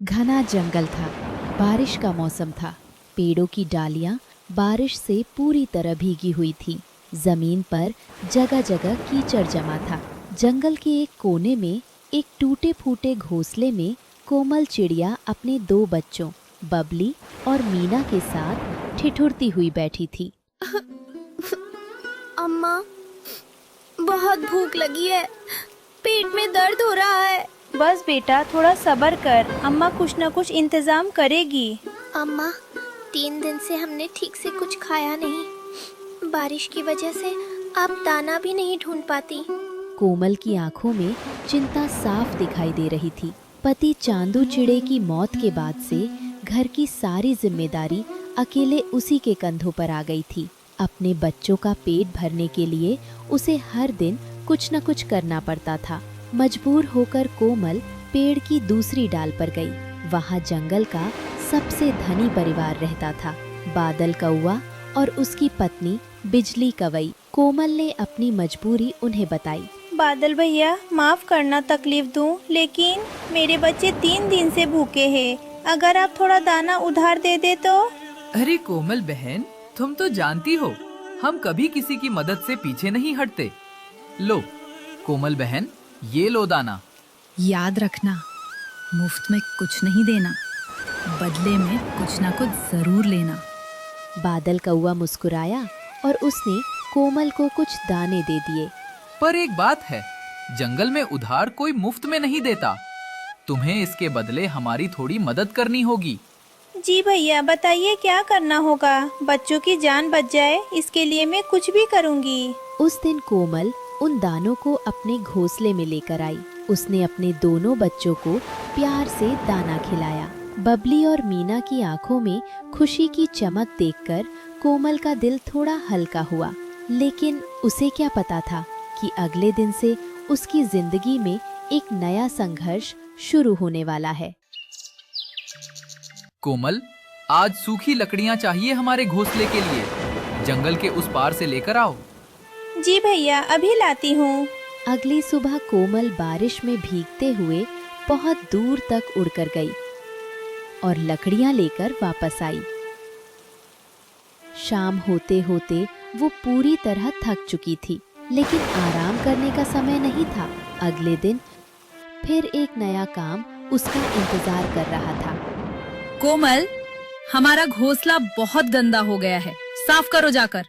घना जंगल था। बारिश का मौसम था। पेड़ों की डालियां बारिश से पूरी तरह भीगी हुई थी। जमीन पर जगह जगह कीचड़ जमा था। जंगल के एक कोने में एक टूटे फूटे घोंसले में कोमल चिड़िया अपने दो बच्चों बबली और मीना के साथ ठिठुरती हुई बैठी थी। अम्मा, बहुत भूख लगी है, पेट में दर्द हो रहा है। बस बेटा, थोड़ा सब्र कर, अम्मा कुछ न कुछ इंतजाम करेगी। अम्मा, 3 दिन से हमने ठीक से कुछ खाया नहीं। बारिश की वजह से आप दाना भी नहीं ढूंढ पाती। कोमल की आंखों में चिंता साफ दिखाई दे रही थी। पति चांदू चिड़े की मौत के बाद से घर की सारी जिम्मेदारी अकेले उसी के कंधों पर आ गई थी। अपने बच्चों का पेट भरने के लिए उसे हर दिन कुछ न कुछ करना पड़ता था। मजबूर होकर कोमल पेड़ की दूसरी डाल पर गई। वहाँ जंगल का सबसे धनी परिवार रहता था, बादल कौआ और उसकी पत्नी बिजली कवई। कोमल ने अपनी मजबूरी उन्हें बताई। बादल भैया, माफ करना तकलीफ दूं, लेकिन मेरे बच्चे 3 दिन से भूखे हैं। अगर आप थोड़ा दाना उधार दे दे तो। अरे कोमल बहन, तुम तो जानती हो हम कभी किसी की मदद से पीछे नहीं हटते। लो कोमल बहन, ये लो दाना। याद रखना, मुफ्त में कुछ नहीं देना, बदले में कुछ ना कुछ जरूर लेना। बादल कौआ मुस्कुराया और उसने कोमल को कुछ दाने दे दिए। पर एक बात है, जंगल में उधार कोई मुफ्त में नहीं देता। तुम्हें इसके बदले हमारी थोड़ी मदद करनी होगी। जी भैया, बताइए क्या करना होगा। बच्चों की जान बच जाए, इसके लिए मैं कुछ भी करूंगी। उस दिन कोमल उन दानों को अपने घोंसले में लेकर आई। उसने अपने दोनों बच्चों को प्यार से दाना खिलाया। बबली और मीना की आंखों में खुशी की चमक देखकर कोमल का दिल थोड़ा हल्का हुआ। लेकिन उसे क्या पता था कि अगले दिन से उसकी जिंदगी में एक नया संघर्ष शुरू होने वाला है। कोमल, आज सूखी लकड़ियाँ चाहिए हमारे घोंसले के लिए। जंगल के उस पार से लेकर आओ। जी भैया, अभी लाती हूँ। अगली सुबह कोमल बारिश में भीगते हुए बहुत दूर तक उड़कर गई और लकड़ियां लेकर वापस आई। शाम होते होते वो पूरी तरह थक चुकी थी, लेकिन आराम करने का समय नहीं था। अगले दिन फिर एक नया काम उसका इंतजार कर रहा था। कोमल, हमारा घोंसला बहुत गंदा हो गया है, साफ करो जाकर।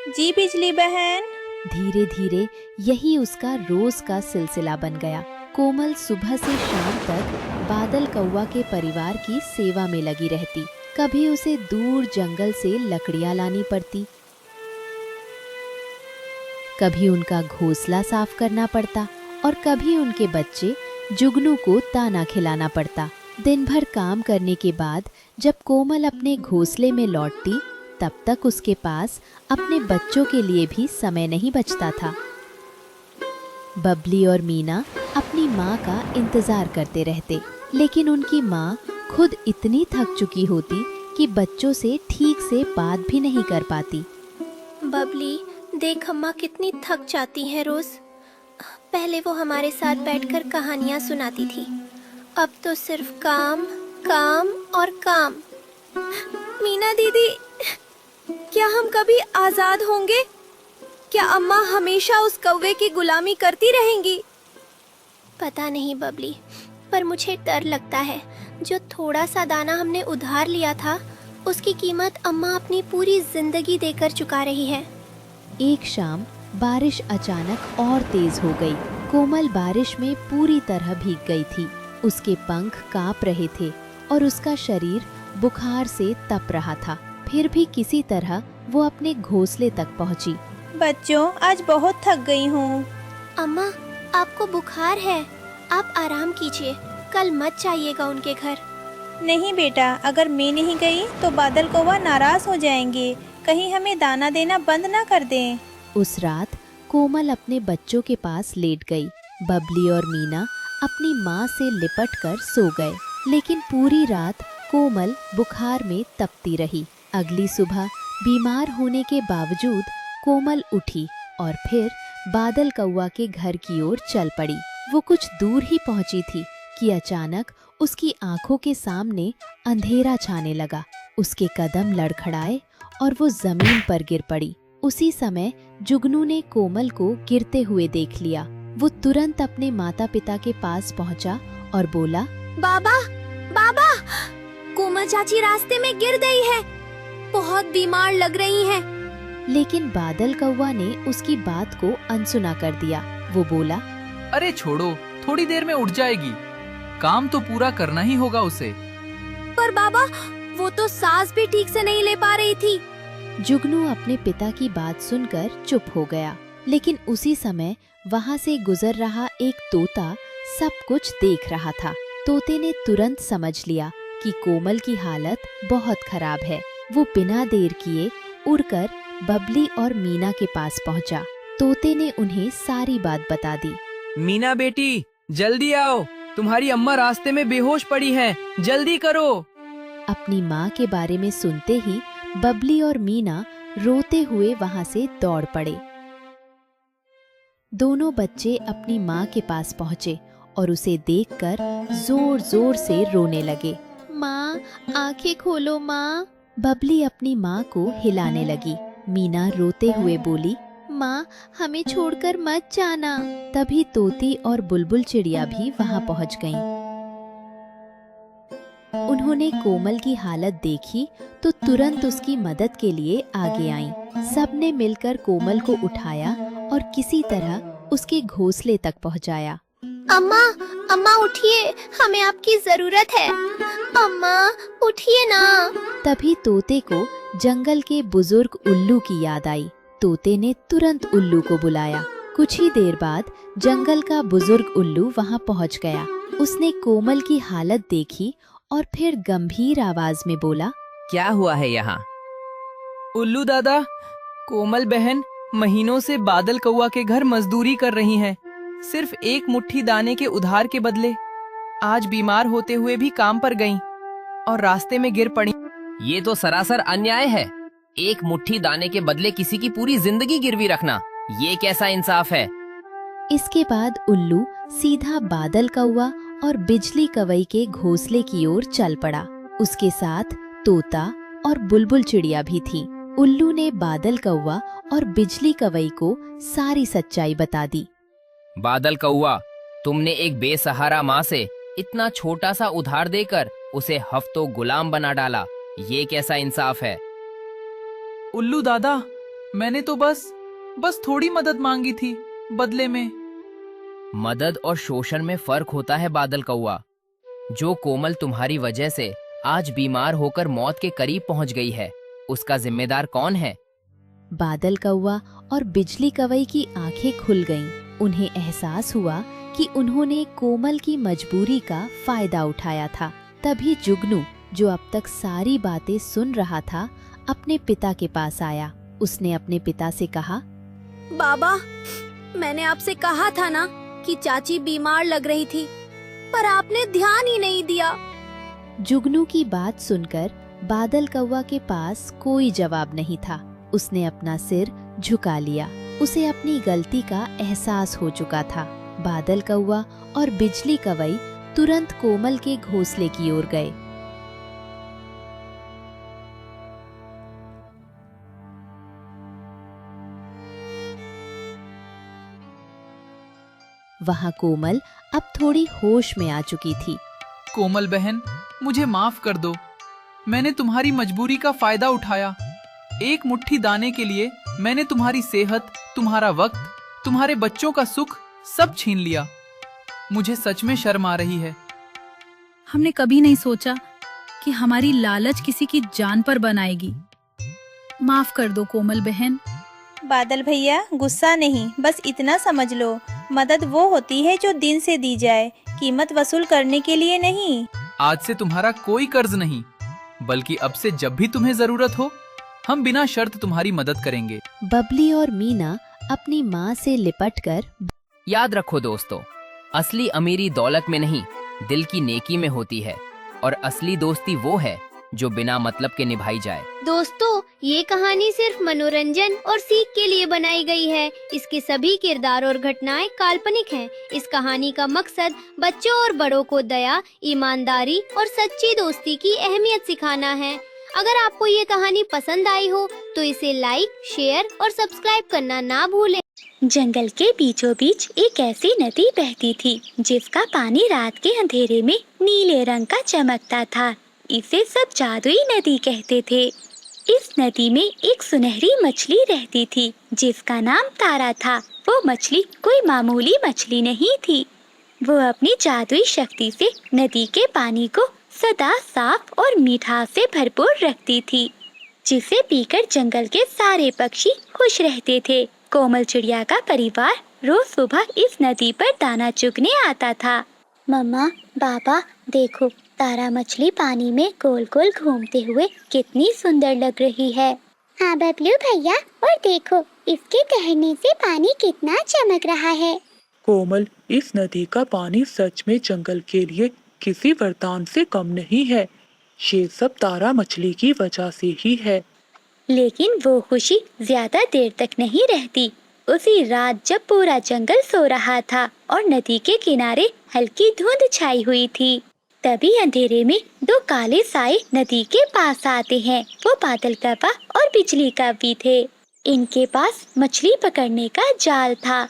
जी बिजली बहन। धीरे धीरे यही उसका रोज का सिलसिला बन गया। कोमल सुबह से शाम तक बादल कौआ के परिवार की सेवा में लगी रहती। कभी उसे दूर जंगल से लकड़ियां लानी पड़ती, कभी उनका घोंसला साफ करना पड़ता और कभी उनके बच्चे जुगनू को दाना खिलाना पड़ता। दिन भर काम करने के बाद जब कोमल अपने घोंसले में लौटती, तब तक उसके पास अपने बच्चों के लिए भी समय नहीं बचता था। बबली और मीना अपनी माँ का इंतजार करते रहते, लेकिन उनकी माँ खुद इतनी थक चुकी होती कि बच्चों से ठीक से बात भी नहीं कर पाती। बबली, देख अम्मा कितनी थक जाती हैं रोज। पहले वो हमारे साथ बैठकर कहानियाँ सुनाती थी, अब तो सिर्फ काम काम और काम। मीना दीदी, क्या हम कभी आजाद होंगे? क्या अम्मा हमेशा उस कौवे की गुलामी करती रहेंगी? पता नहीं बबली, पर मुझे डर लगता है। जो थोड़ा सा दाना हमने उधार लिया था, उसकी कीमत अम्मा अपनी पूरी जिंदगी देकर चुका रही है। एक शाम बारिश अचानक और तेज हो गई। कोमल बारिश में पूरी तरह भीग गई थी। उसके पंख कांप रहे थे और उसका शरीर बुखार से तप रहा था। फिर भी किसी तरह वो अपने घोंसले तक पहुंची। बच्चों, आज बहुत थक गई हूँ। अम्मा, आपको बुखार है, आप आराम कीजिए, कल मत जाइएगा उनके घर। नहीं बेटा, अगर मैं नहीं गई तो बादल कौवा नाराज हो जाएंगे। कहीं हमें दाना देना बंद ना कर दें। उस रात कोमल अपने बच्चों के पास लेट गई। बबली और मीना अपनी माँ से लिपट कर सो गए, लेकिन पूरी रात कोमल बुखार में तपती रही। अगली सुबह बीमार होने के बावजूद कोमल उठी और फिर बादल कौआ के घर की ओर चल पड़ी। वो कुछ दूर ही पहुंची थी कि अचानक उसकी आंखों के सामने अंधेरा छाने लगा। उसके कदम लड़खड़ाए और वो जमीन पर गिर पड़ी। उसी समय जुगनू ने कोमल को गिरते हुए देख लिया। वो तुरंत अपने माता पिता के पास पहुंचा और बोला, बाबा, बाबा, कोमल चाची रास्ते में गिर गई है, बहुत बीमार लग रही है। लेकिन बादल कौवा ने उसकी बात को अनसुना कर दिया। वो बोला, अरे छोड़ो, थोड़ी देर में उठ जाएगी, काम तो पूरा करना ही होगा उसे। पर बाबा, वो तो सांस भी ठीक से नहीं ले पा रही थी। जुगनू अपने पिता की बात सुनकर चुप हो गया। लेकिन उसी समय वहाँ से गुजर रहा एक तोता सब कुछ देख रहा था। तोते ने तुरंत समझ लिया कि कोमल की हालत बहुत खराब है। वो बिना देर किए उड़कर बबली और मीना के पास पहुंचा। तोते ने उन्हें सारी बात बता दी। मीना बेटी, जल्दी आओ, तुम्हारी अम्मा रास्ते में बेहोश पड़ी हैं, जल्दी करो। अपनी माँ के बारे में सुनते ही बबली और मीना रोते हुए वहाँ से दौड़ पड़े। दोनों बच्चे अपनी माँ के पास पहुँचे और उसे देखकर जोर जोर से रोने लगे। माँ, आंखें खोलो माँ। बबली अपनी माँ को हिलाने लगी। मीना रोते हुए बोली, माँ, हमें छोड़कर मत जाना। तभी तोती और बुलबुल चिड़िया भी वहाँ पहुँच गईं। उन्होंने कोमल की हालत देखी तो तुरंत उसकी मदद के लिए आगे आईं। सबने मिलकर कोमल को उठाया और किसी तरह उसके घोंसले तक पहुँचाया। अम्मा, अम्मा उठिए, हमें आपकी जरूरत है। अम्मा, उठिए ना। तभी तोते को जंगल के बुजुर्ग उल्लू की याद आई। तोते ने तुरंत उल्लू को बुलाया। कुछ ही देर बाद जंगल का बुजुर्ग उल्लू वहाँ पहुँच गया। उसने कोमल की हालत देखी और फिर गंभीर आवाज में बोला, क्या हुआ है यहाँ? उल्लू दादा, कोमल बहन महीनों से बादल कौवा के घर मजदूरी कर रही हैं, सिर्फ एक मुट्ठी दाने के उधार के बदले। आज बीमार होते हुए भी काम पर गईं और रास्ते में गिर पड़ी। ये तो सरासर अन्याय है। एक मुट्ठी दाने के बदले किसी की पूरी जिंदगी गिरवी रखना, ये कैसा इंसाफ है? इसके बाद उल्लू सीधा बादल कौवा और बिजली कवई के घोंसले की ओर चल पड़ा। उसके साथ तोता और बुलबुल चिड़िया भी थी। उल्लू ने बादल कौवा और बिजली कवई को सारी सच्चाई बता दी। बादल कौवा, तुमने एक बेसहारा माँ से इतना छोटा सा उधार देकर उसे हफ्तों गुलाम बना डाला, ये कैसा इंसाफ है? उल्लू दादा, मैंने तो बस थोड़ी मदद मांगी थी बदले में। मदद और शोषण में फर्क होता है बादल कौवा। जो कोमल तुम्हारी वजह से आज बीमार होकर मौत के करीब पहुंच गई है, उसका जिम्मेदार कौन है? बादल कौवा और बिजली कवई की आंखें खुल गईं। उन्हें एहसास हुआ कि उन्होंने कोमल की मजबूरी का फायदा उठाया था। तभी जुगनू, जो अब तक सारी बातें सुन रहा था, अपने पिता के पास आया। उसने अपने पिता से कहा, बाबा, मैंने आपसे कहा था ना कि चाची बीमार लग रही थी, पर आपने ध्यान ही नहीं दिया। जुगनू की बात सुनकर बादल कौवा के पास कोई जवाब नहीं था। उसने अपना सिर झुका लिया। उसे अपनी गलती का एहसास हो चुका था। बादल कौवा और बिजली कवई तुरंत कोमल के घोंसले की ओर गए। वहाँ कोमल अब थोड़ी होश में आ चुकी थी। कोमल बहन, मुझे माफ कर दो। मैंने तुम्हारी मजबूरी का फायदा उठाया। एक मुट्ठी दाने के लिए मैंने तुम्हारी सेहत, तुम्हारा वक्त, तुम्हारे बच्चों का सुख सब छीन लिया। मुझे सच में शर्म आ रही है। हमने कभी नहीं सोचा कि हमारी लालच किसी की जान पर बनाएगी। माफ कर दो कोमल बहन। बादल भैया, गुस्सा नहीं, बस इतना समझ लो, मदद वो होती है जो दिन से दी जाए, कीमत वसूल करने के लिए नहीं। आज से तुम्हारा कोई कर्ज नहीं, बल्कि अब से जब भी तुम्हें जरूरत हो, हम बिना शर्त तुम्हारी मदद करेंगे। बबली और मीना अपनी माँ से लिपटकर, याद रखो दोस्तों, असली अमीरी दौलत में नहीं, दिल की नेकी में होती है। और असली दोस्ती वो है जो बिना मतलब के निभाई जाए। दोस्तों, ये कहानी सिर्फ मनोरंजन और सीख के लिए बनाई गई है। इसके सभी किरदार और घटनाएं काल्पनिक हैं। इस कहानी का मकसद बच्चों और बड़ों को दया, ईमानदारी और सच्ची दोस्ती की अहमियत सिखाना है। अगर आपको ये कहानी पसंद आई हो तो इसे लाइक, शेयर और सब्सक्राइब करना ना भूलें। जंगल के बीचों बीच एक ऐसी नदी बहती थी जिसका पानी रात के अंधेरे में नीले रंग का चमकता था। इसे सब जादुई नदी कहते थे। इस नदी में एक सुनहरी मछली रहती थी जिसका नाम तारा था। वो मछली कोई मामूली मछली नहीं थी। वो अपनी जादुई शक्ति से नदी के पानी को सदा साफ और मिठास से भरपूर रखती थी, जिसे पीकर जंगल के सारे पक्षी खुश रहते थे। कोमल चिड़िया का परिवार रोज सुबह इस नदी पर दाना चुगने आता था। मम्मा, पापा, देखो तारा मछली पानी में गोल गोल घूमते हुए कितनी सुंदर लग रही है। हाँ बबलू भैया, और देखो इसके तैरने से पानी कितना चमक रहा है। कोमल, इस नदी का पानी सच में जंगल के लिए किसी वरदान से कम नहीं है। ये सब तारा मछली की वजह से ही है। लेकिन वो खुशी ज्यादा देर तक नहीं रहती। उसी रात जब पूरा जंगल सो रहा था और नदी के किनारे हल्की धुंध छाई हुई थी, तभी अंधेरे में दो काले साए नदी के पास आते हैं। वो बादल कव्वा और बिजली कव्वी थे। इनके पास मछली पकड़ने का जाल था।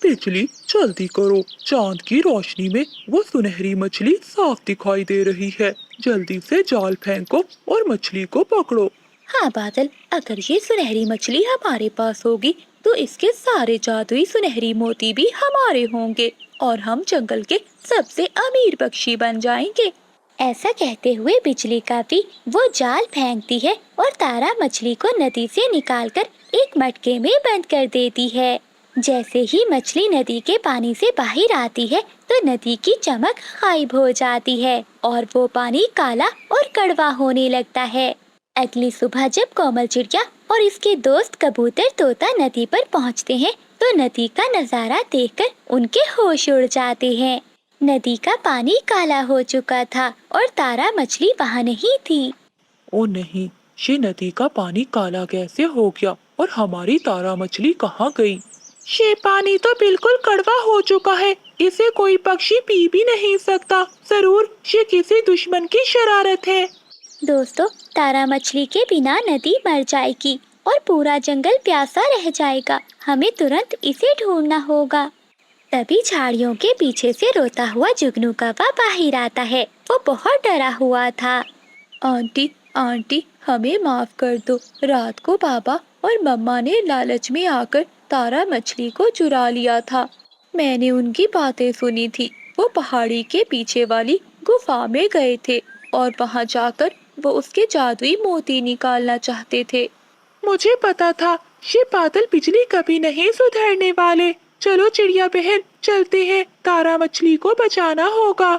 बिजली, जल्दी करो, चांद की रोशनी में वो सुनहरी मछली साफ दिखाई दे रही है। जल्दी से जाल फेंको और मछली को पकड़ो। हाँ बादल, अगर ये सुनहरी मछली हमारे पास होगी तो इसके सारे जादुई सुनहरी मोती भी हमारे होंगे और हम जंगल के सबसे अमीर पक्षी बन जाएंगे। ऐसा कहते हुए बिजली कव्वी वो जाल फेंकती है और तारा मछली को नदी से निकालकर एक मटके में बंद कर देती है। जैसे ही मछली नदी के पानी से बाहर आती है तो नदी की चमक गायब हो जाती है और वो पानी काला और कड़वा होने लगता है। अगली सुबह जब कोमल चिड़िया और इसके दोस्त कबूतर तोता नदी पर पहुंचते हैं तो नदी का नजारा देखकर उनके होश उड़ जाते हैं। नदी का पानी काला हो चुका था और तारा मछली वहाँ नहीं थी। ओ नहीं, ये नदी का पानी काला कैसे हो गया और हमारी तारा मछली कहाँ गई? ये पानी तो बिल्कुल कड़वा हो चुका है। इसे कोई पक्षी पी भी नहीं सकता। जरूर ये किसी दुश्मन की शरारत है। दोस्तों, तारा मछली के बिना नदी मर जाएगी और पूरा जंगल प्यासा रह जाएगा। हमें तुरंत इसे ढूंढना होगा। तभी झाड़ियों के पीछे से रोता हुआ जुगनू कौवा बाहर आता है। वो बहुत डरा हुआ था। आंटी, आंटी, हमें माफ कर दो। रात को पापा और मम्मा ने लालच में आकर तारा मछली को चुरा लिया था। मैंने उनकी बातें सुनी थी। वो पहाड़ी के पीछे वाली गुफा में गए थे और वहाँ जाकर वो उसके जादुई मोती निकालना चाहते थे। मुझे पता था, ये बादल बिजली कभी नहीं सुधरने वाले। चलो चिड़िया बहन, चलते हैं, तारा मछली को बचाना होगा।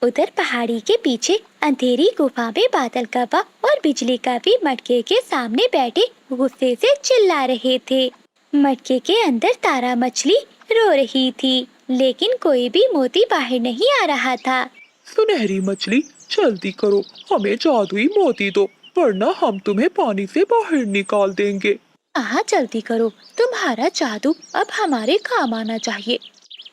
उधर पहाड़ी के पीछे अंधेरी गुफा में बादल कौवा और बिजली कव्वी मटके के सामने बैठे गुस्से से चिल्ला रहे थे। मटके के अंदर तारा मछली रो रही थी, लेकिन कोई भी मोती बाहर नहीं आ रहा था। सुनहरी मछली, जल्दी करो, हमें जादुई मोती दो, वरना हम तुम्हें पानी से बाहर निकाल देंगे। हाँ जल्दी करो, तुम्हारा जादू अब हमारे काम आना चाहिए।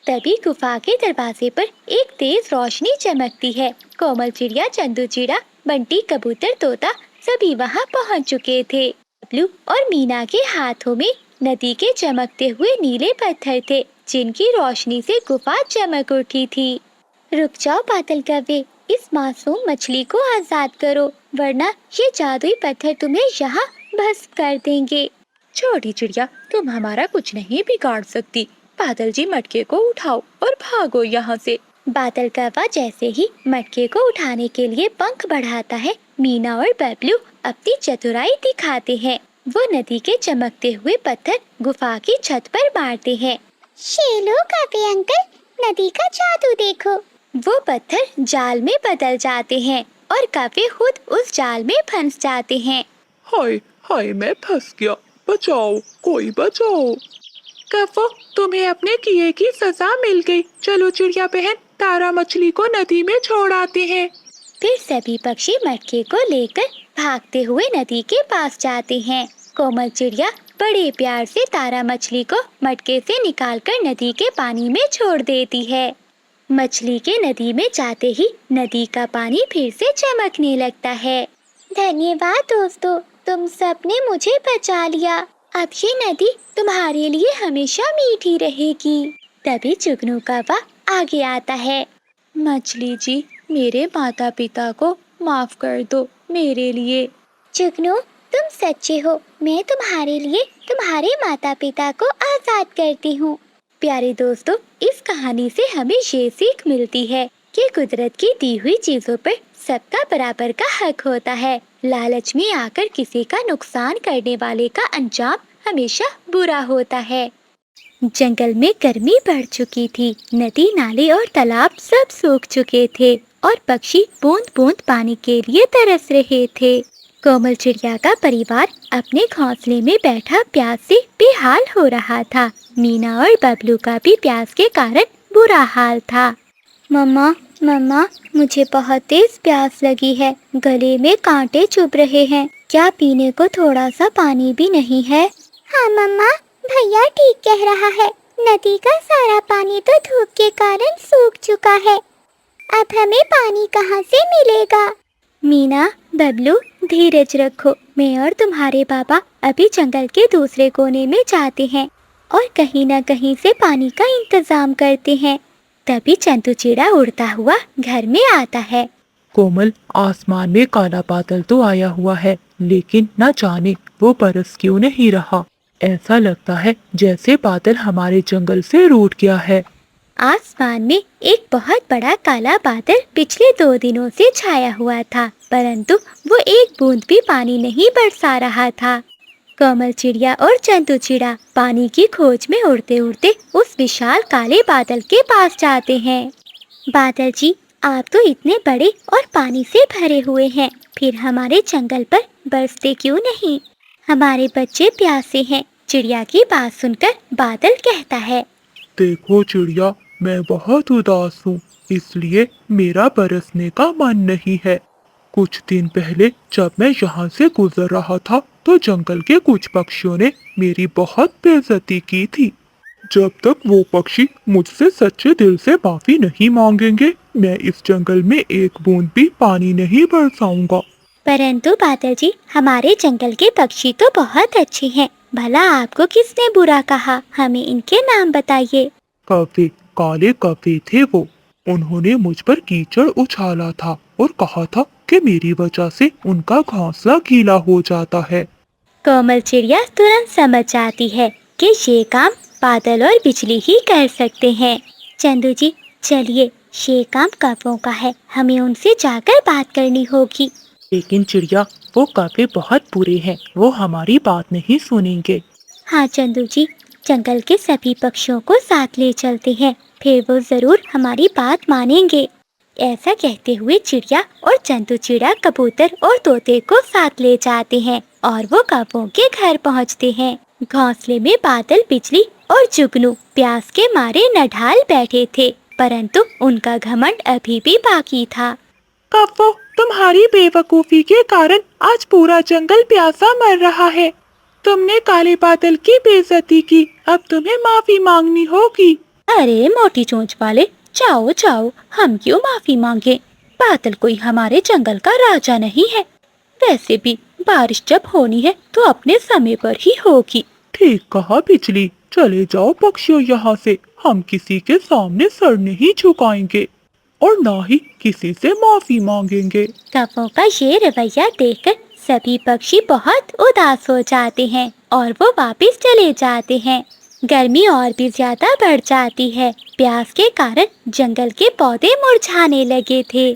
तभी गुफा के दरवाजे पर एक तेज रोशनी चमकती है। कोमल चिड़िया, चंदू चिड़ा, बंटी, कबूतर, तोता सभी वहाँ पहुँच चुके थे। बबलू और मीना के हाथों में नदी के चमकते हुए नीले पत्थर थे, जिनकी रोशनी से गुफा चमक उठी थी। रुक जाओ बादल कव्वे, इस मासूम मछली को आजाद करो, वरना ये जादुई पत्थर तुम्हें यहाँ भस्म कर देंगे। छोटी चिड़िया, तुम हमारा कुछ नहीं बिगाड़ सकती। बादल जी, मटके को उठाओ और भागो यहाँ से। बादल कौवा जैसे ही मटके को उठाने के लिए पंख बढ़ाता है, मीना और बबलू अपनी चतुराई दिखाते हैं। वो नदी के चमकते हुए पत्थर गुफा की छत पर मारते हैं। ये लो कव्वे अंकल, नदी का जादू देखो। वो पत्थर जाल में बदल जाते हैं और कव्वे खुद उस जाल में फंस जाते हैं। हाय हाय, मैं फंस गया, बचाओ, कोई बचाओ। कव्वा, तुम्हें अपने किए की सजा मिल गई। चलो चिड़िया बहन, तारा मछली को नदी में छोड़ आते हैं। फिर सभी पक्षी मटके को लेकर भागते हुए नदी के पास जाते हैं। कोमल चिड़िया बड़े प्यार से तारा मछली को मटके से निकालकर नदी के पानी में छोड़ देती है। मछली के नदी में जाते ही नदी का पानी फिर से चमकने लगता है। धन्यवाद दोस्तों, तुम सबने मुझे बचा लिया। अब ये नदी तुम्हारे लिए हमेशा मीठी रहेगी। तभी जुगनू कौवा आगे आता है। मछली जी, मेरे माता पिता को माफ कर दो मेरे लिए। जुगनू, तुम सच्चे हो। मैं तुम्हारे लिए तुम्हारे माता पिता को आजाद करती हूँ। प्यारे दोस्तों, इस कहानी से हमें ये सीख मिलती है कि कुदरत की दी हुई चीजों पर सबका बराबर का हक होता है। लालच में आकर किसी का नुकसान करने वाले का अंजाम हमेशा बुरा होता है। जंगल में गर्मी बढ़ चुकी थी। नदी, नाले और तालाब सब सूख चुके थे और पक्षी बूंद बूंद पानी के लिए तरस रहे थे। कोमल चिड़िया का परिवार अपने घोंसले में बैठा प्यास से बेहाल हो रहा था। मीना और बबलू का भी प्यास के कारण बुरा हाल था। मम्मा, मम्मा, मुझे बहुत तेज प्यास लगी है। गले में कांटे चुभ रहे हैं। क्या पीने को थोड़ा सा पानी भी नहीं है? हाँ मम्मा, भैया ठीक कह रहा है। नदी का सारा पानी तो धूप के कारण सूख चुका है। अब हमें पानी कहाँ से मिलेगा? मीना, बबलू, धीरज रखो। मैं और तुम्हारे पापा अभी जंगल के दूसरे कोने में जाते हैं और कहीं न कहीं से पानी का इंतजाम करते हैं। तभी चंदूचिड़ा उड़ता हुआ घर में आता है। कोमल, आसमान में काला बादल तो आया हुआ है, लेकिन न जाने वो बरस क्यों नहीं रहा। ऐसा लगता है जैसे बादल हमारे जंगल से रूठ गया है। आसमान में एक बहुत बड़ा काला बादल पिछले 2 दिनों से छाया हुआ था, परंतु वो एक बूंद भी पानी नहीं बरसा रहा था। कोमल चिड़िया और चंदूचिड़ा पानी की खोज में उड़ते उड़ते उस विशाल काले बादल के पास जाते हैं। बादल जी, आप तो इतने बड़े और पानी से भरे हुए हैं, फिर हमारे जंगल पर बरसते क्यों नहीं? हमारे बच्चे प्यासे हैं। चिड़िया की बात सुनकर बादल कहता है, देखो चिड़िया, मैं बहुत उदास हूँ, इसलिए मेरा बरसने का मन नहीं है। कुछ दिन पहले जब मैं यहाँ से गुजर रहा था तो जंगल के कुछ पक्षियों ने मेरी बहुत बेइज्जती की थी। जब तक वो पक्षी मुझसे सच्चे दिल से माफी नहीं मांगेंगे, मैं इस जंगल में एक बूंद भी पानी नहीं बरसाऊंगा। परंतु बादल जी, हमारे जंगल के पक्षी तो बहुत अच्छे हैं। भला आपको किसने बुरा कहा? हमें इनके नाम बताइए। कौवे, काले कौवे थे वो। उन्होंने मुझ पर कीचड़ उछाला था और कहा था कि मेरी वजह से उनका घोंसला गीला हो जाता है। कोमल चिड़िया तुरंत समझ जाती है कि ये काम बादल और बिजली ही कर सकते हैं। चंदू जी, चलिए, ये काम कौवों का है, हमें उनसे जाकर बात करनी होगी। लेकिन चिड़िया, वो कौवे बहुत बुरे हैं, वो हमारी बात नहीं सुनेंगे। हाँ चंदू जी, जंगल के सभी पक्षियों को साथ ले चलते हैं, फिर वो जरूर हमारी बात मानेंगे। ऐसा कहते हुए चिड़िया और चंदूचिड़ा कबूतर और तोते को साथ ले जाते हैं और वो कौवों के घर पहुंचते हैं। घोंसले में बादल, बिजली और जुगनू प्यास के मारे नढाल बैठे थे, परंतु उनका घमंड अभी भी बाकी था। कौवों, तुम्हारी बेवकूफी के कारण आज पूरा जंगल प्यासा मर रहा है। तुमने काले बादल की बेइज्जती की, अब तुम्हें माफी मांगनी होगी। अरे मोटी चोंच वाले, जाओ जाओ, हम क्यों माफी मांगे? बादल कोई हमारे जंगल का राजा नहीं है। वैसे भी बारिश जब होनी है तो अपने समय पर ही होगी। ठीक कहा बिजली, चले जाओ पक्षियों यहाँ से। हम किसी के सामने सर नहीं झुकाएंगे और ना ही किसी से माफी मांगेंगे। कौवों का ये रवैया देखकर सभी पक्षी बहुत उदास हो जाते हैं और वो वापस चले जाते हैं। गर्मी और भी ज्यादा बढ़ जाती है। प्यास के कारण जंगल के पौधे मुरझाने लगे थे।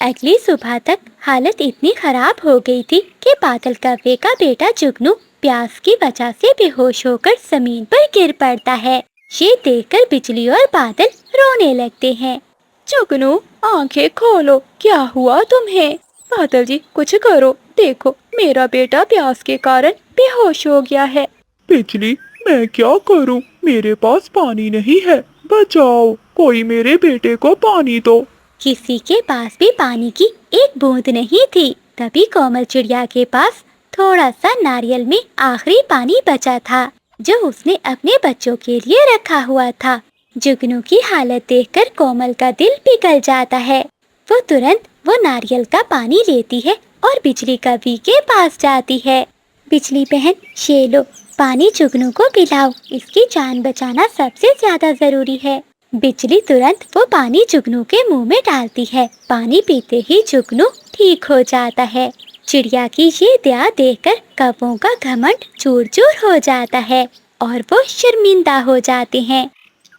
अगली सुबह तक हालत इतनी खराब हो गई थी कि बादल कौवे का बेटा जुगनू प्यास की वजह से बेहोश होकर जमीन पर गिर पड़ता है। ये देखकर बिजली और बादल रोने लगते हैं। जुगनू, आंखें खोलो, क्या हुआ तुम्हें? बादल जी, कुछ करो, देखो मेरा बेटा प्यास के कारण बेहोश हो गया है। बिजली, मैं क्या करूं? मेरे पास पानी नहीं है, बचाओ, कोई मेरे बेटे को पानी दो। किसी के पास भी पानी की एक बूंद नहीं थी। तभी कोमल चिड़िया के पास थोड़ा सा नारियल में आखिरी पानी बचा था, जो उसने अपने बच्चों के लिए रखा हुआ था। जुगनू की हालत देखकर कोमल का दिल पिघल जाता है। वो तुरंत वो नारियल का पानी लेती है और बिजली कवि के पास जाती है। बिजली बहन, ये लो पानी, जुगनू को पिलाओ, इसकी जान बचाना सबसे ज्यादा जरूरी है। बिजली तुरंत वो पानी जुगनू के मुंह में डालती है। पानी पीते ही जुगनू ठीक हो जाता है। चिड़िया की ये दया देखकर कौवों का घमंड चूर चूर हो जाता है और वो शर्मिंदा हो जाते हैं।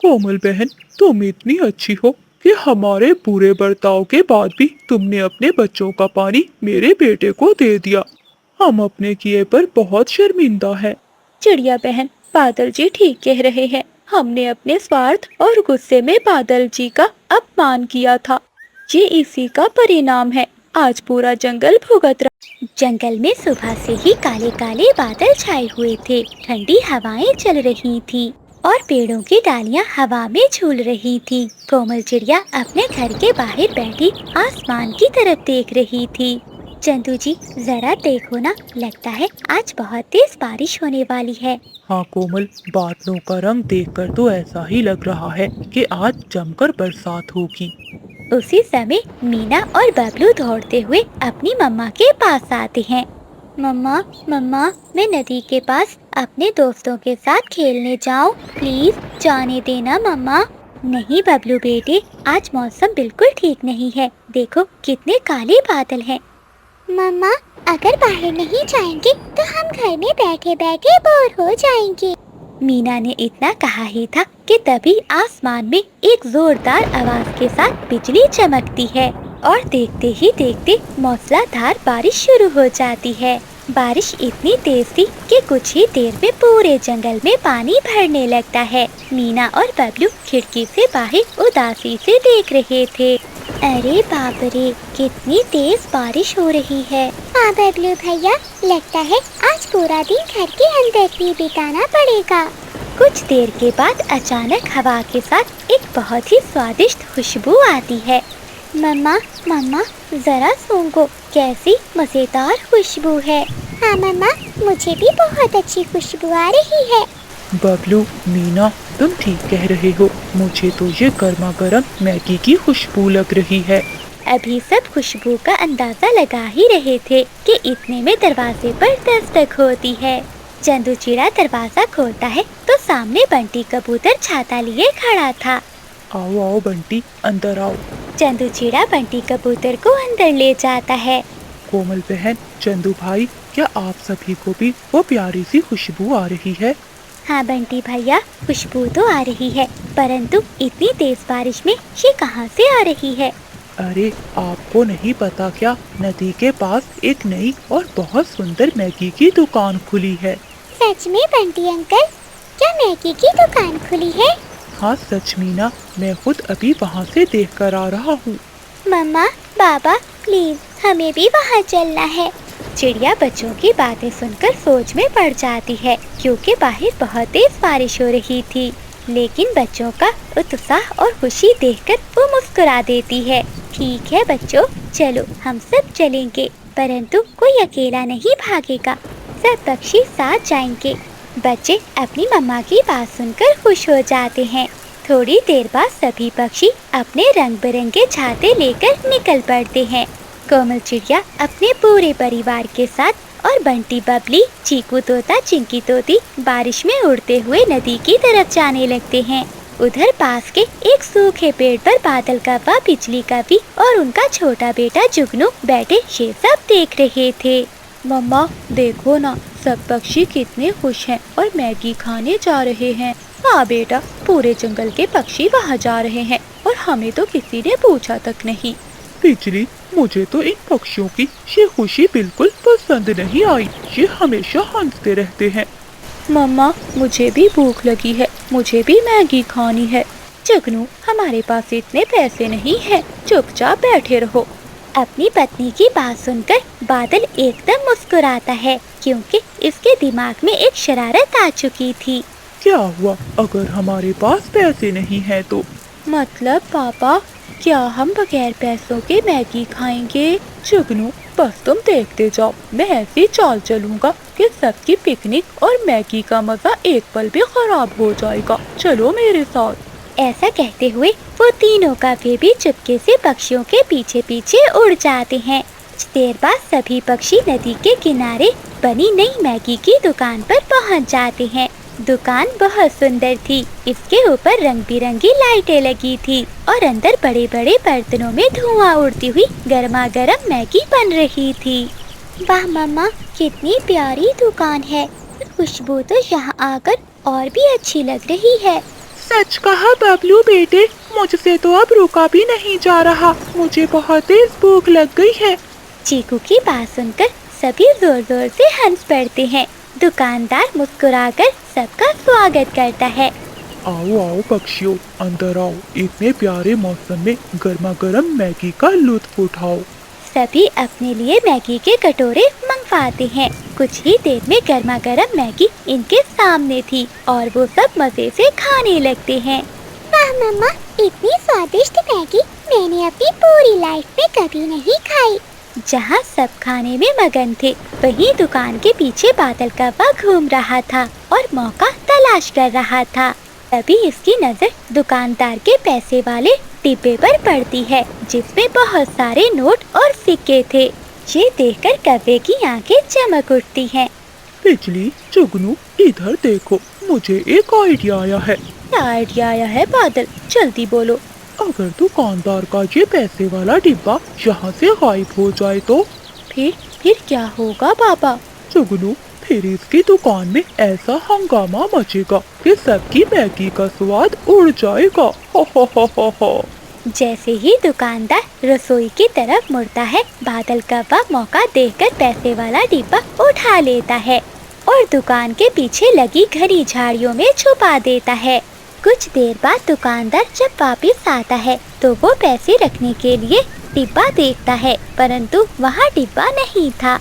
कोमल बहन, तुम इतनी अच्छी हो कि हमारे बुरे बर्ताव के बाद भी तुमने अपने बच्चों का पानी मेरे बेटे को दे दिया। हम अपने किए पर बहुत शर्मिंदा है। चिड़िया बहन, बादल जी ठीक कह रहे हैं। हमने अपने स्वार्थ और गुस्से में बादल जी का अपमान किया था। ये इसी का परिणाम है। आज पूरा जंगल भुगत रहा। जंगल में सुबह से ही काले काले बादल छाए हुए थे। ठंडी हवाएं चल रही थी और पेड़ों की डालियां हवा में झूल रही थी। कोमल चिड़िया अपने घर के बाहर बैठी आसमान की तरफ देख रही थी। चंदू जी, जरा देखो ना, लगता है आज बहुत तेज बारिश होने वाली है। हाँ कोमल, बादलों का रंग देखकर तो ऐसा ही लग रहा है कि आज जमकर बरसात होगी। उसी समय मीना और बबलू दौड़ते हुए अपनी मम्मा के पास आते हैं। मम्मा, मम्मा, मैं नदी के पास अपने दोस्तों के साथ खेलने जाऊं, प्लीज जाने देना मम्मा। नहीं बबलू बेटे, आज मौसम बिल्कुल ठीक नहीं है। देखो कितने काले बादल हैं। मम्मा, अगर बाहर नहीं जाएंगे तो हम घर में बैठे बैठे बोर हो जाएंगे। मीना ने इतना कहा ही था कि तभी आसमान में एक जोरदार आवाज के साथ बिजली चमकती है और देखते ही देखते मूसलाधार बारिश शुरू हो जाती है। बारिश इतनी तेज थी कि कुछ ही देर में पूरे जंगल में पानी भरने लगता है। मीना और बबलू खिड़की से बाहर उदासी से देख रहे थे। अरे बाप रे, कितनी तेज बारिश हो रही है। हाँ बबलू भैया, लगता है आज पूरा दिन घर के अंदर ही बिताना पड़ेगा। कुछ देर के बाद अचानक हवा के साथ एक बहुत ही स्वादिष्ट खुशबू आती है। मम्मा, मम्मा, जरा सूंघो, कैसी मजेदार खुशबू है। हाँ मम्मा, मुझे भी बहुत अच्छी खुशबू आ रही है। बबलू, मीना, तुम ठीक कह रहे हो। मुझे तो ये गर्मा गर्म मैगी की खुशबू लग रही है। अभी सब खुशबू का अंदाजा लगा ही रहे थे कि इतने में दरवाजे पर दस्तक होती है। चंदू चिड़ा दरवाजा खोलता है तो सामने बंटी कबूतर छाता लिए खड़ा था। आओ आओ बंटी, अंदर आओ। चंदू चिड़ा बंटी कबूतर को अंदर ले जाता है। कोमल बहन, चंदू भाई, क्या आप सभी को भी वो प्यारी सी खुशबू आ रही है? हाँ बंटी भैया, खुशबू तो आ रही है, परंतु इतनी तेज बारिश में ये कहाँ से आ रही है? अरे आपको नहीं पता क्या, नदी के पास एक नई और बहुत सुंदर मैगी की दुकान खुली है। सच में बंटी अंकल, क्या मैगी की दुकान खुली है? हाँ सच मीना, मैं खुद अभी वहाँ से देख कर आ रहा हूँ। मम्मा, बाबा, प्लीज हमें भी वहाँ चलना है। चिड़िया बच्चों की बातें सुनकर सोच में पड़ जाती है, क्योंकि बाहर बहुत तेज बारिश हो रही थी। लेकिन बच्चों का उत्साह और खुशी देखकर वो मुस्कुरा देती है। ठीक है बच्चों, चलो हम सब चलेंगे, परंतु कोई अकेला नहीं भागेगा, सब पक्षी साथ जाएंगे। बच्चे अपनी मम्मा की बात सुनकर खुश हो जाते हैं। थोड़ी देर बाद सभी पक्षी अपने रंग बिरंगे छाते लेकर निकल पड़ते हैं। कोमल चिड़िया अपने पूरे परिवार के साथ और बंटी, बबली, चीकू तोता, चिंकी तोती बारिश में उड़ते हुए नदी की तरफ जाने लगते हैं। उधर पास के एक सूखे पेड़ पर बादल कौवा, बिजली कवि और उनका छोटा बेटा जुगनू बैठे ये सब देख रहे थे। मम्मा देखो ना, सब पक्षी कितने खुश हैं और मैगी खाने जा रहे हैं। हाँ बेटा, पूरे जंगल के पक्षी वहाँ जा रहे हैं और हमें तो किसी ने पूछा तक नहीं। बिजली, मुझे तो इन पक्षियों की ये खुशी बिल्कुल पसंद नहीं आई। ये हमेशा हंसते रहते हैं। मम्मा, मुझे भी भूख लगी है, मुझे भी मैगी खानी है। जुगनू, हमारे पास इतने पैसे नहीं हैं, चुपचाप बैठे रहो। अपनी पत्नी की बात सुनकर बादल एकदम मुस्कुराता है, क्योंकि इसके दिमाग में एक शरारत आ चुकी थी। क्या हुआ अगर हमारे पास पैसे नहीं है तो? मतलब पापा, क्या हम बगैर पैसों के मैगी खाएंगे? जुगनू, बस तुम देखते जाओ, मैं ऐसी चाल चलूंगा कि सबकी पिकनिक और मैगी का मजा एक पल भी खराब हो जाएगा। चलो मेरे साथ। ऐसा कहते हुए वो तीनों कौवे भी चुपके से पक्षियों के पीछे पीछे उड़ जाते हैं। कुछ देर बाद सभी पक्षी नदी के किनारे बनी नई मैगी की दुकान पर पहुंच जाते हैं। दुकान बहुत सुंदर थी। इसके ऊपर रंग बिरंगी लाइटें लगी थी और अंदर बड़े बड़े बर्तनों में धुआं उड़ती हुई गर्मा गर्म मैगी बन रही थी। वाह मम्मा, कितनी प्यारी दुकान है। खुशबू तो यहाँ आकर और भी अच्छी लग रही है। सच कहा बबलू बेटे, मुझसे तो अब रुका भी नहीं जा रहा। मुझे बहुत तेज भूख लग गई है। चीकू की बात सुनकर सभी जोर जोर से हंस पड़ते हैं। दुकानदार मुस्कुराकर सबका स्वागत करता है। आओ आओ पक्षियों, अंदर आओ। इतने प्यारे मौसम में गर्मा गर्म मैगी का लुत्फ उठाओ। सभी अपने लिए मैगी के कटोरे मंगवाते हैं। कुछ ही देर में गर्मा गर्म मैगी इनके सामने थी और वो सब मजे से खाने लगते हैं। वाह मम्मा, इतनी स्वादिष्ट मैगी मैंने अपनी पूरी लाइफ में कभी नहीं खाई। जहाँ सब खाने में मगन थे, वहीं दुकान के पीछे बादल कौवा घूम रहा था और मौका तलाश कर रहा था। तभी इसकी नजर दुकानदार के पैसे वाले डिब्बे पर पड़ती है, जिसमें बहुत सारे नोट और सिक्के थे। ये देखकर कौवे की आंखें चमक उठती हैं। बिजली, जुगनू, इधर देखो, मुझे एक आइडिया आया है। क्या आइडिया आया है बादल? जल्दी बोलो। अगर दुकानदार का ये पैसे वाला डिब्बा यहाँ से गायब हो जाए तो? फिर क्या होगा पापा? जुगनू, फिर इसकी दुकान में ऐसा हंगामा मचेगा कि सबकी मैगी का स्वाद उड़ जाएगा। हो हो हो। जैसे ही दुकानदार रसोई की तरफ मुड़ता है, बादल कौवा मौका देखकर पैसे वाला डिब्बा उठा लेता है और दुकान के पीछे लगी घनी झाड़ियों में छुपा देता है। कुछ देर बाद दुकानदार जब वापस आता है तो वो पैसे रखने के लिए डिब्बा देखता है, परंतु वहाँ डिब्बा नहीं था।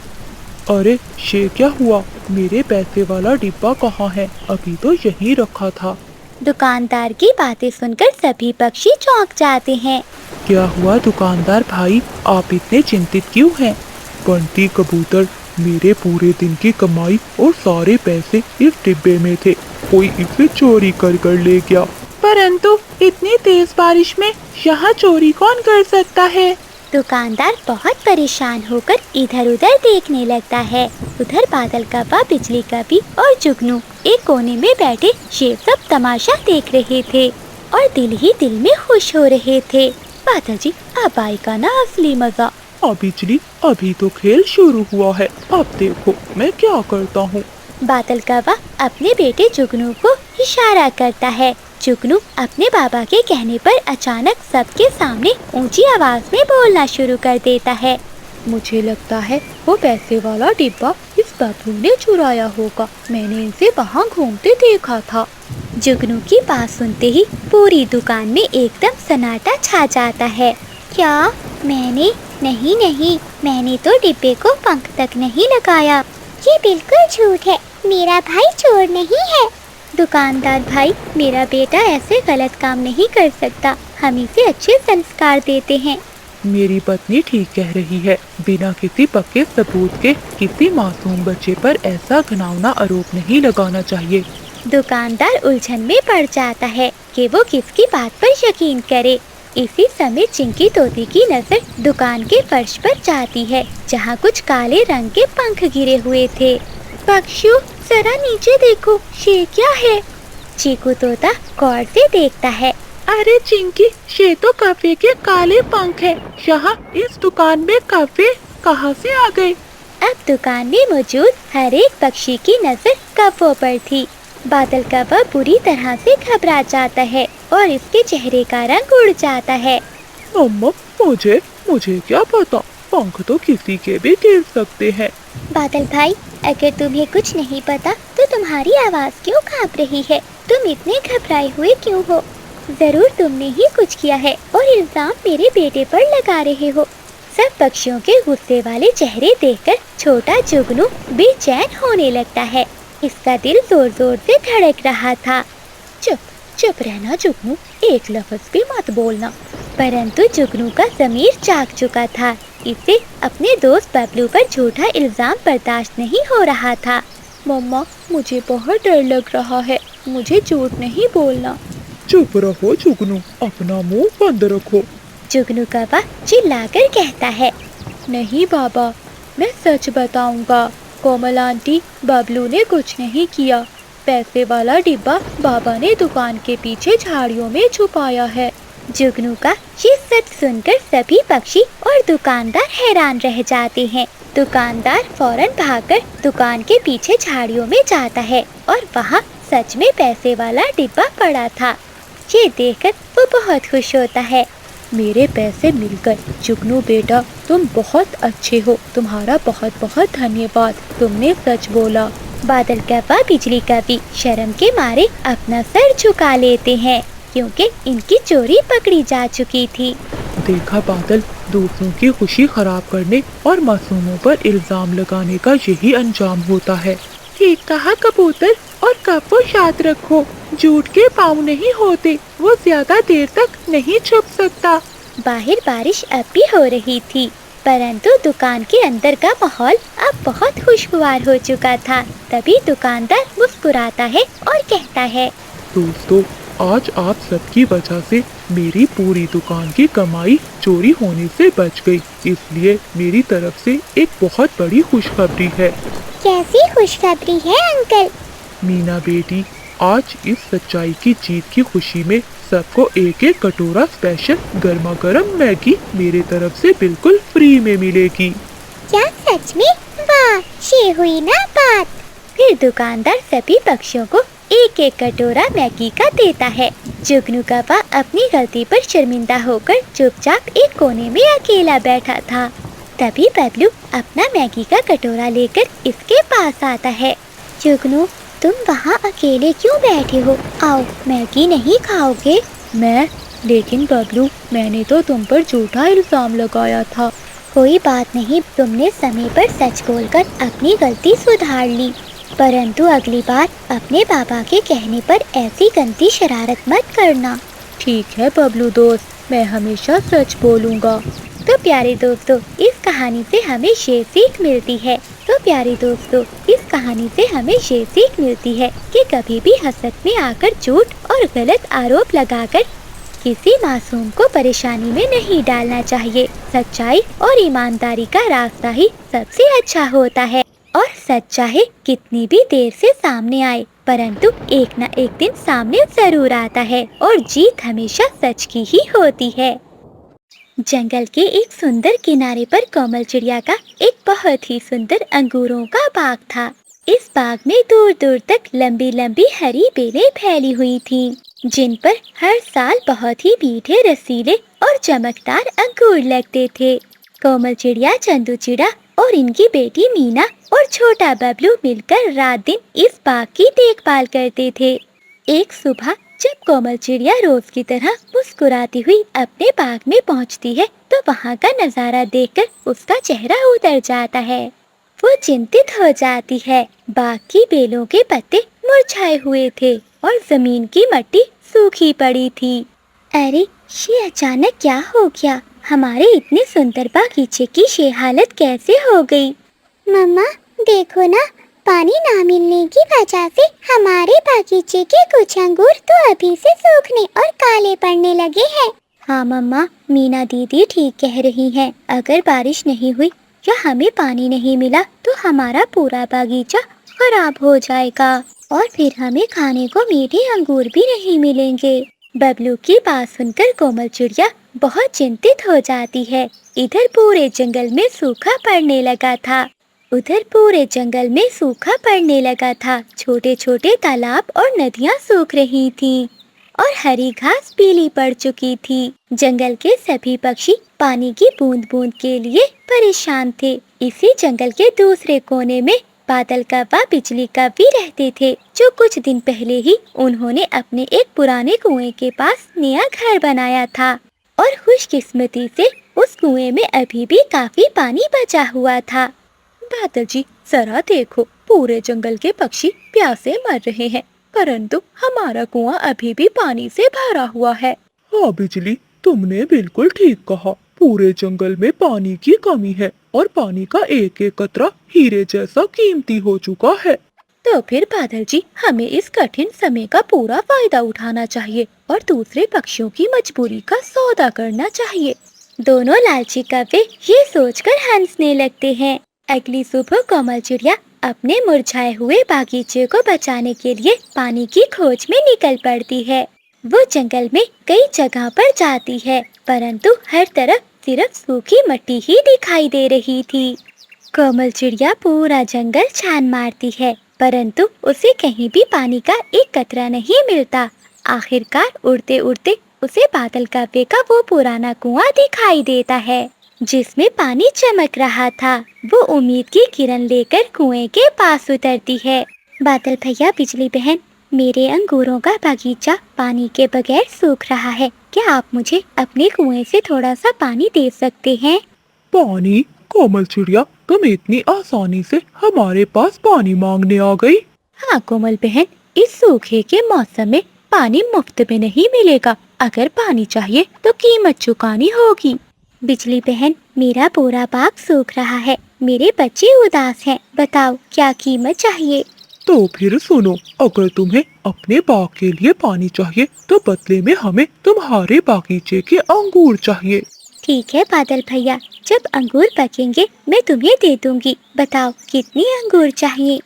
अरे ये क्या हुआ? मेरे पैसे वाला डिब्बा कहाँ है? अभी तो यहीं रखा था। दुकानदार की बातें सुनकर सभी पक्षी चौंक जाते हैं। क्या हुआ दुकानदार भाई, आप इतने चिंतित क्यों हैं? बंटी कबूतर, मेरे पूरे दिन की कमाई और सारे पैसे इस डिब्बे में थे। कोई इसे चोरी कर ले गया। परंतु इतनी तेज बारिश में यहाँ चोरी कौन कर सकता है? दुकानदार बहुत परेशान होकर इधर उधर देखने लगता है। उधर बादल कौवा, बिजली कौवी और जुगनू एक कोने में बैठे ये सब तमाशा देख रहे थे और दिल ही दिल में खुश हो रहे थे। बादल जी, अब आएगा ना असली मजा। बिजली, अभी तो खेल शुरू हुआ है, अब देखो मैं क्या करता हूँ। बादल कौवा अपने बेटे जुगनू को इशारा करता है। जुगनू अपने बाबा के कहने पर अचानक सबके सामने ऊंची आवाज में बोलना शुरू कर देता है। मुझे लगता है वो पैसे वाला डिब्बा इस बबलू ने चुराया होगा। मैंने इसे वहाँ घूमते देखा था। जुगनू की बात सुनते ही पूरी दुकान में एकदम सन्नाटा छा जाता है। क्या? नहीं, मैंने तो डिब्बे को पंख तक नहीं लगाया। ये बिल्कुल झूठ है, मेरा भाई चोर नहीं है। दुकानदार भाई, मेरा बेटा ऐसे गलत काम नहीं कर सकता। हम इसे अच्छे संस्कार देते हैं। मेरी पत्नी ठीक कह रही है। बिना किसी पक्के सबूत के किसी मासूम बच्चे पर ऐसा घिनौना आरोप नहीं लगाना चाहिए। दुकानदार उलझन में पड़ जाता है कि वो किसकी बात पर यकीन करे। इसी समय चिंकी तोती की नजर दुकान के फर्श पर जाती है, जहाँ कुछ काले रंग के पंख गिरे हुए थे। पक्षियों, जरा नीचे देखो, ये क्या है? चीकू तोता गौर से देखता है। अरे चिंकी, ये तो कौवे के काले पंख है। यहाँ इस दुकान में कौवे कहाँ से आ गए? अब दुकान में मौजूद हर एक पक्षी की नजर कौवों पर थी। बादल कौवा बुरी तरह से घबरा जाता है और इसके चेहरे का रंग उड़ जाता है। अम्मा, मुझे क्या पता, पंख तो किसी के भी गिर सकते हैं। बादल भाई, अगर तुम्हें कुछ नहीं पता तो तुम्हारी आवाज क्यों कांप रही है? तुम इतने घबराए हुए क्यों हो? जरूर तुमने ही कुछ किया है और इल्जाम मेरे बेटे पर लगा रहे हो। सब पक्षियों के गुस्से वाले चेहरे देखकर छोटा जुगनू बेचैन होने लगता है। इसका दिल जोर जोर से धड़क रहा था। चुप रहना जुगनू, एक लफ्ज भी मत बोलना। परंतु जुगनू का ज़मीर जाग चुका था। इसे अपने दोस्त बबलू पर झूठा इल्जाम बर्दाश्त नहीं हो रहा था। मम्मा, मुझे बहुत डर लग रहा है, मुझे झूठ नहीं बोलना। चुप रहो जुगनू, अपना मुंह बंद रखो। जुगनू कौवा चिल्लाकर कहता है। नहीं बाबा, मैं सच बताऊंगा। कोमल आंटी, बबलू ने कुछ नहीं किया। पैसे वाला डिब्बा बाबा ने दुकान के पीछे झाड़ियों में छुपाया है। जुगनू का ये सच सुनकर सभी पक्षी और दुकानदार हैरान रह जाते हैं। दुकानदार फौरन भागकर दुकान के पीछे झाड़ियों में जाता है और वहाँ सच में पैसे वाला डिब्बा पड़ा था। ये देखकर वो बहुत खुश होता है। मेरे पैसे मिल गए। जुगनू बेटा, तुम बहुत अच्छे हो, तुम्हारा बहुत बहुत धन्यवाद, तुमने सच बोला। बादल कौवा बिजली कौवी शर्म के मारे अपना सर झुका लेते हैं, क्योंकि इनकी चोरी पकड़ी जा चुकी थी। देखा बादल, दूसरों की खुशी खराब करने और मासूमों पर इल्जाम लगाने का यही अंजाम होता है। ठीक कहा कबूतर, और कब्बो याद रखो, झूठ के पाँव नहीं होते, वो ज्यादा देर तक नहीं छुप सकता। बाहर बारिश अब भी हो रही थी, परंतु दुकान के अंदर का माहौल अब बहुत खुशगवार हो चुका था। तभी दुकानदार मुस्कुराता है और कहता है, दोस्तों, आज आप सबकी वजह से मेरी पूरी दुकान की कमाई चोरी होने से बच गई, इसलिए मेरी तरफ से एक बहुत बड़ी खुशखबरी है। कैसी खुशखबरी है अंकल? मीना बेटी, आज इस सच्चाई की जीत की खुशी में सबको एक एक कटोरा स्पेशल गर्मा गर्म मैगी मेरे तरफ से बिल्कुल फ्री में मिलेगी। क्या सच में? वाह, ये हुई ना बात। फिर दुकानदार सभी पक्षियों को एक एक कटोरा मैगी का देता है। जुगनू कौवा अपनी गलती पर शर्मिंदा होकर चुपचाप एक कोने में अकेला बैठा था। तभी बबलू अपना मैगी का कटोरा लेकर इसके पास आता है। जुगनू, तुम वहाँ अकेले क्यों बैठे हो? आओ, मैगी नहीं खाओगे? लेकिन बबलू, मैंने तो तुम पर झूठा इल्जाम लगाया था। कोई बात नहीं, तुमने समय पर सच बोलकर अपनी गलती सुधार ली, परंतु अगली बार अपने पापा के कहने पर ऐसी गंदी शरारत मत करना। ठीक है बबलू दोस्त, मैं हमेशा सच बोलूँगा। तो प्यारे दोस्तों, इस कहानी से हमें ये सीख मिलती है कि कभी भी हसद में आकर झूठ और गलत आरोप लगाकर किसी मासूम को परेशानी में नहीं डालना चाहिए। सच्चाई और ईमानदारी का रास्ता ही सबसे अच्छा होता है, और सच चाहे कितनी भी देर से सामने आए, परंतु एक न एक दिन सामने जरूर आता है, और जीत हमेशा सच की ही होती है। जंगल के एक सुंदर किनारे पर कोमल चिड़िया का एक बहुत ही सुंदर अंगूरों का बाग था। इस बाग में दूर दूर तक लंबी लंबी हरी बेलें फैली हुई थीं, जिन पर हर साल बहुत ही मीठे, रसीले और चमकदार अंगूर लगते थे। कोमल चिड़िया, चंदू चिड़ा और इनकी बेटी मीना और छोटा बबलू मिलकर रात दिन इस बाग की देखभाल करते थे। एक सुबह जब कोमल चिड़िया रोज की तरह मुस्कुराती हुई अपने बाग में पहुंचती है, तो वहां का नजारा देखकर उसका चेहरा उतर जाता है। वो चिंतित हो जाती है। बाग की बेलों के पत्ते मुरझाए हुए थे और जमीन की मिट्टी सूखी पड़ी थी। अरे, ये अचानक क्या हो गया? हमारे इतने सुंदर बागीचे की ये हालत कैसे हो गई? मम्मा, देखो ना, पानी ना मिलने की वजह से हमारे बागीचे के कुछ अंगूर तो अभी से सूखने और काले पड़ने लगे हैं। हाँ मम्मा, मीना दीदी ठीक कह रही हैं। अगर बारिश नहीं हुई या हमें पानी नहीं मिला तो हमारा पूरा बागीचा खराब हो जाएगा, और फिर हमें खाने को मीठे अंगूर भी नहीं मिलेंगे। बबलू की बात सुनकर कोमल चिड़िया बहुत चिंतित हो जाती है। इधर पूरे जंगल में सूखा पड़ने लगा था। छोटे छोटे तालाब और नदियां सूख रही थीं और हरी घास पीली पड़ चुकी थी। जंगल के सभी पक्षी पानी की बूंद बूंद के लिए परेशान थे। इसी जंगल के दूसरे कोने में बादल कौवा, बिजली कौवी रहते थे, जो कुछ दिन पहले ही उन्होंने अपने एक पुराने कुएं के पास नया घर बनाया था, और खुशकिस्मती से उस कुएं में अभी भी काफी पानी बचा हुआ था। बादल जी, जरा देखो, पूरे जंगल के पक्षी प्यासे मर रहे हैं। परंतु हमारा कुआं अभी भी पानी से भरा हुआ है। हाँ बिजली, तुमने बिल्कुल ठीक कहा। पूरे जंगल में पानी की कमी है और पानी का एक एक कतरा हीरे जैसा कीमती हो चुका है। तो फिर बादल जी, हमें इस कठिन समय का पूरा फायदा उठाना चाहिए और दूसरे पक्षियों की मजबूरी का सौदा करना चाहिए। दोनों लालची कौवे ये सोचकर हंसने लगते हैं। अगली सुबह कोमल चिड़िया अपने मुरझाए हुए बागीचे को बचाने के लिए पानी की खोज में निकल पड़ती है। वो जंगल में कई जगह पर जाती है, परंतु हर तरफ सिर्फ सूखी मिट्टी ही दिखाई दे रही थी। कोमल चिड़िया पूरा जंगल छान मारती है, परंतु उसे कहीं भी पानी का एक कतरा नहीं मिलता। आखिरकार उड़ते उड़ते उसे बादल कौवे का वो पुराना कुआं दिखाई देता है, जिसमें पानी चमक रहा था। वो उम्मीद की किरण लेकर कुएं के पास उतरती है। बादल भैया, बिजली बहन, मेरे अंगूरों का बगीचा पानी के बगैर सूख रहा है। क्या आप मुझे अपने कुएं से थोड़ा सा पानी दे सकते हैं? पानी? कोमल चिड़िया, तुम इतनी आसानी से हमारे पास पानी मांगने आ गई? हाँ कोमल बहन, इस सूखे के मौसम में पानी मुफ्त में नहीं मिलेगा। अगर पानी चाहिए तो कीमत चुकानी होगी। बिजली बहन, मेरा पूरा बाग सूख रहा है, मेरे बच्चे उदास हैं, बताओ क्या कीमत चाहिए? तो फिर सुनो, अगर तुम्हें अपने बाग के लिए पानी चाहिए तो बदले में हमें तुम्हारे बागीचे के अंगूर चाहिए। ठीक है बादल भैया, जब अंगूर पकेंगे मैं तुम्हें दे दूंगी। बताओ कितनी अंगूर चाहिए?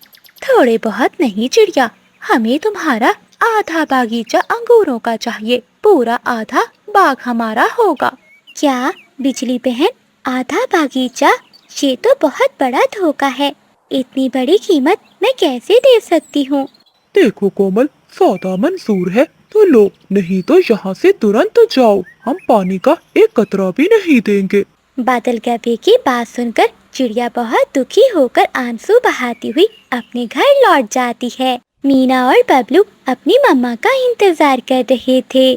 थोड़े बहुत नहीं चिड़िया, हमें तुम्हारा आधा बागीचा अंगूरों का चाहिए। पूरा आधा बाग हमारा होगा। क्या बिजली बहन, आधा बागीचा? ये तो बहुत बड़ा धोखा है। इतनी बड़ी कीमत मैं कैसे दे सकती हूँ? देखो कोमल, सौदा मंजूर है तो लो, नहीं तो यहाँ से तुरंत जाओ। हम पानी का एक कतरा भी नहीं देंगे। बादल कौवे की बात सुनकर चिड़िया बहुत दुखी होकर आंसू बहाती हुई अपने घर लौट जाती है। मीना और बबलू अपनी मम्मा का इंतजार कर रहे थे।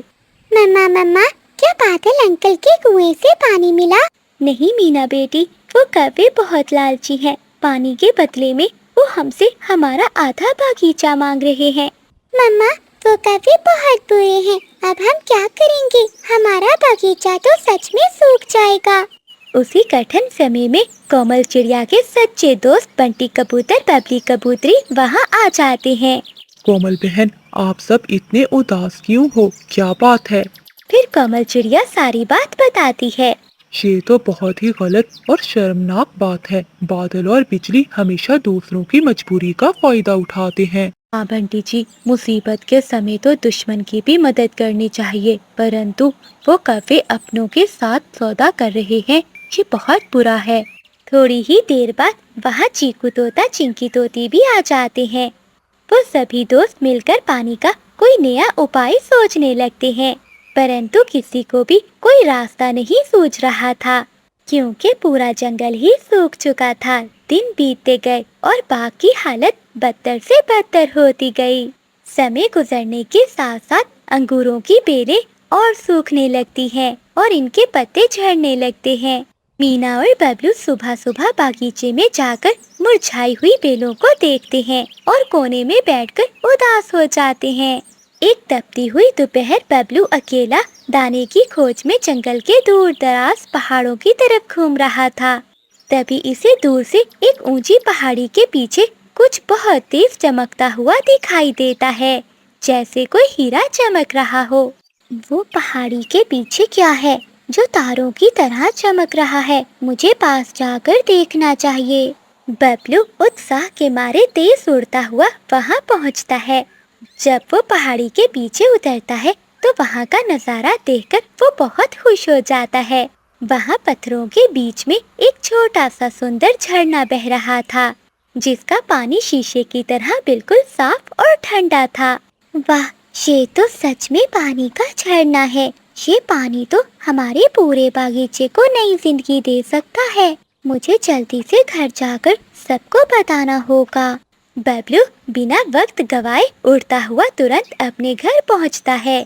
मम्मा मम्मा, क्या बादल अंकल के कुएं से पानी मिला? नहीं मीना बेटी, वो कौवे बहुत लालची हैं। पानी के बदले में वो हमसे हमारा आधा बागीचा मांग रहे हैं। मम्मा, वो कौवे बहुत बुरे हैं। अब हम क्या करेंगे? हमारा बागीचा तो सच में सूख जाएगा। उसी कठिन समय में कोमल चिड़िया के सच्चे दोस्त बंटी कबूतर, बबली कबूतरी वहाँ आ जाते हैं। कोमल बहन, आप सब इतने उदास क्यों हो? क्या बात है? फिर कोमल चिड़िया सारी बात बताती है। ये तो बहुत ही गलत और शर्मनाक बात है। बादल और बिजली हमेशा दूसरों की मजबूरी का फायदा उठाते हैं। हाँ बंटी जी, मुसीबत के समय तो दुश्मन की भी मदद करनी चाहिए, परंतु वो कौवे अपनों के साथ सौदा कर रहे हैं। ये बहुत बुरा है। थोड़ी ही देर बाद वहाँ चीकू तोता, चिंकी तोती भी आ जाते हैं। वो सभी दोस्त मिलकर पानी का कोई नया उपाय सोचने लगते हैं, परंतु किसी को भी कोई रास्ता नहीं सूझ रहा था, क्योंकि पूरा जंगल ही सूख चुका था। दिन बीतते गए और बाग की हालत बदतर से बदतर होती गई। समय गुजरने के साथ साथ अंगूरों की बेलें और सूखने लगती हैं और इनके पत्ते झड़ने लगते हैं। मीना और बबलू सुबह सुबह बागीचे में जाकर मुरझाई हुई बेलों को देखते हैं और कोने में बैठकर उदास हो जाते हैं। एक तपती हुई दोपहर बबलू अकेला दाने की खोज में जंगल के दूर दराज पहाड़ों की तरफ घूम रहा था। तभी इसे दूर से एक ऊंची पहाड़ी के पीछे कुछ बहुत तेज चमकता हुआ दिखाई देता है, जैसे कोई हीरा चमक रहा हो। वो पहाड़ी के पीछे क्या है जो तारों की तरह चमक रहा है? मुझे पास जाकर देखना चाहिए। बबलू उत्साह के मारे तेज उड़ता हुआ वहाँ पहुँचता है। जब वो पहाड़ी के पीछे उतरता है तो वहाँ का नज़ारा देखकर वो बहुत खुश हो जाता है। वहाँ पत्थरों के बीच में एक छोटा सा सुंदर झरना बह रहा था, जिसका पानी शीशे की तरह बिल्कुल साफ और ठंडा था। वाह, ये तो सच में पानी का झरना है। ये पानी तो हमारे पूरे बागीचे को नई जिंदगी दे सकता है। मुझे जल्दी से घर जाकर सबको बताना होगा। बबलू बिना वक्त गवाए उड़ता हुआ तुरंत अपने घर पहुंचता है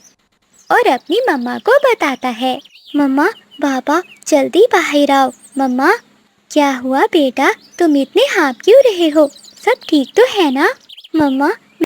और अपनी मम्मा को बताता है। मम्मा, पापा जल्दी बाहर आओ। मम्मा, क्या हुआ बेटा, तुम इतने हाँफ क्यों रहे हो? सब ठीक तो है ना? मम्मा,